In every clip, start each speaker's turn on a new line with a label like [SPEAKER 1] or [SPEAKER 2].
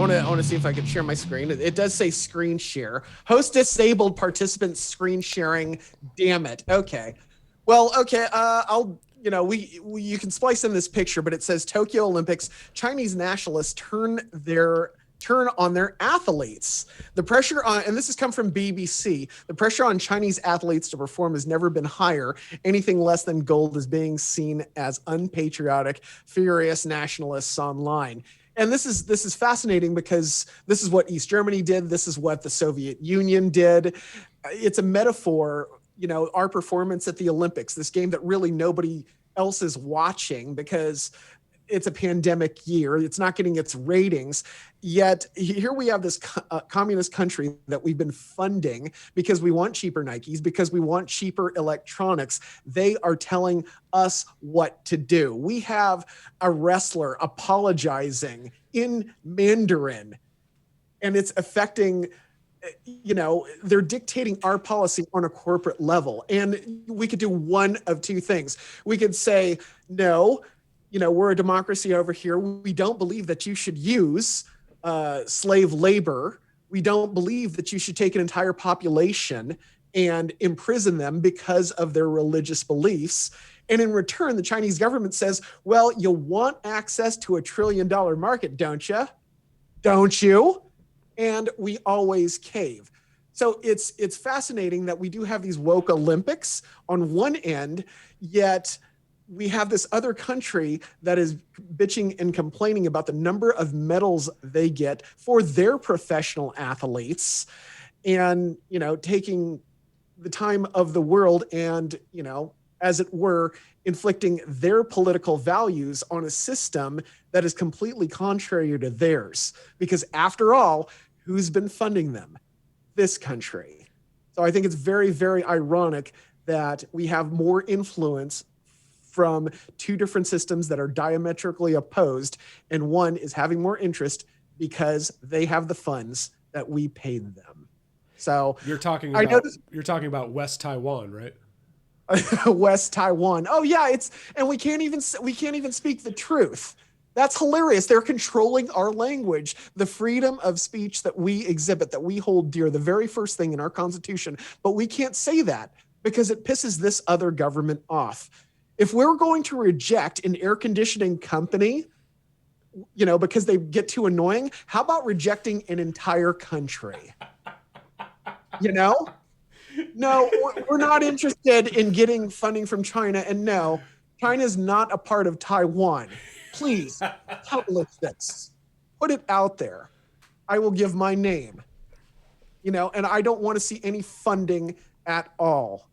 [SPEAKER 1] I want to see if I can share my screen. It does say screen share. Host disabled, participant screen sharing. Damn it. Okay. Well, okay. I'll. We you can splice in this picture, but it says Tokyo Olympics. Chinese nationalists turn on their athletes. The pressure on, and this has come from BBC, the pressure on Chinese athletes to perform has never been higher. Anything less than gold is being seen as unpatriotic, furious nationalists online. And this is fascinating because this is what East Germany did. This is what the Soviet Union did. It's a metaphor, our performance at the Olympics, this game that really nobody else is watching because it's a pandemic year. It's not getting its ratings. Yet here we have this communist country that we've been funding because we want cheaper Nikes, because we want cheaper electronics. They are telling us what to do. We have a wrestler apologizing in Mandarin, and it's affecting, they're dictating our policy on a corporate level. And we could do one of two things. We could say, no, we're a democracy over here. We don't believe that you should use slave labor. We don't believe that you should take an entire population and imprison them because of their religious beliefs. And in return, the Chinese government says, well, you want access to $1 trillion market, don't you? Don't you? And we always cave. So it's fascinating that we do have these woke Olympics on one end, yet we have this other country that is bitching and complaining about the number of medals they get for their professional athletes and, taking the time of the world and, as it were, inflicting their political values on a system that is completely contrary to theirs. Because after all, who's been funding them? This country. So I think it's very, very ironic that we have more influence from two different systems that are diametrically opposed, and one is having more interest because they have the funds that we paid them. So
[SPEAKER 2] you're talking about West Taiwan, right?
[SPEAKER 1] West Taiwan. Oh yeah, and we can't even speak the truth. That's hilarious. They're controlling our language, the freedom of speech that we exhibit, that we hold dear, the very first thing in our Constitution. But we can't say that because it pisses this other government off. If we're going to reject an air conditioning company, because they get too annoying, how about rejecting an entire country? No, we're not interested in getting funding from China. And no, China is not a part of Taiwan. Please publish this. Put it out there. I will give my name. And I don't want to see any funding at all.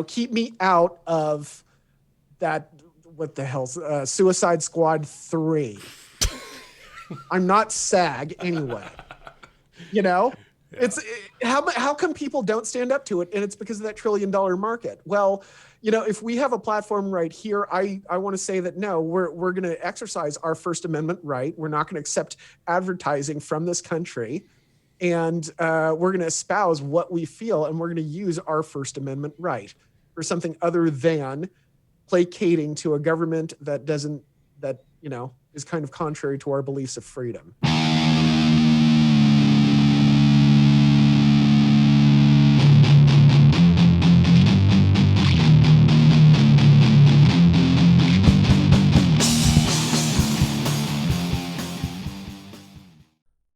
[SPEAKER 1] Keep me out of that, what the hell, Suicide Squad 3. I'm not SAG anyway. Yeah. How come people don't stand up to it? And it's because of that $1 trillion market. Well, if we have a platform right here, I want to say that no, we're going to exercise our First Amendment right. We're not going to accept advertising from this country. And we're going to espouse what we feel, and we're going to use our First Amendment right for something other than placating to a government that is kind of contrary to our beliefs of freedom.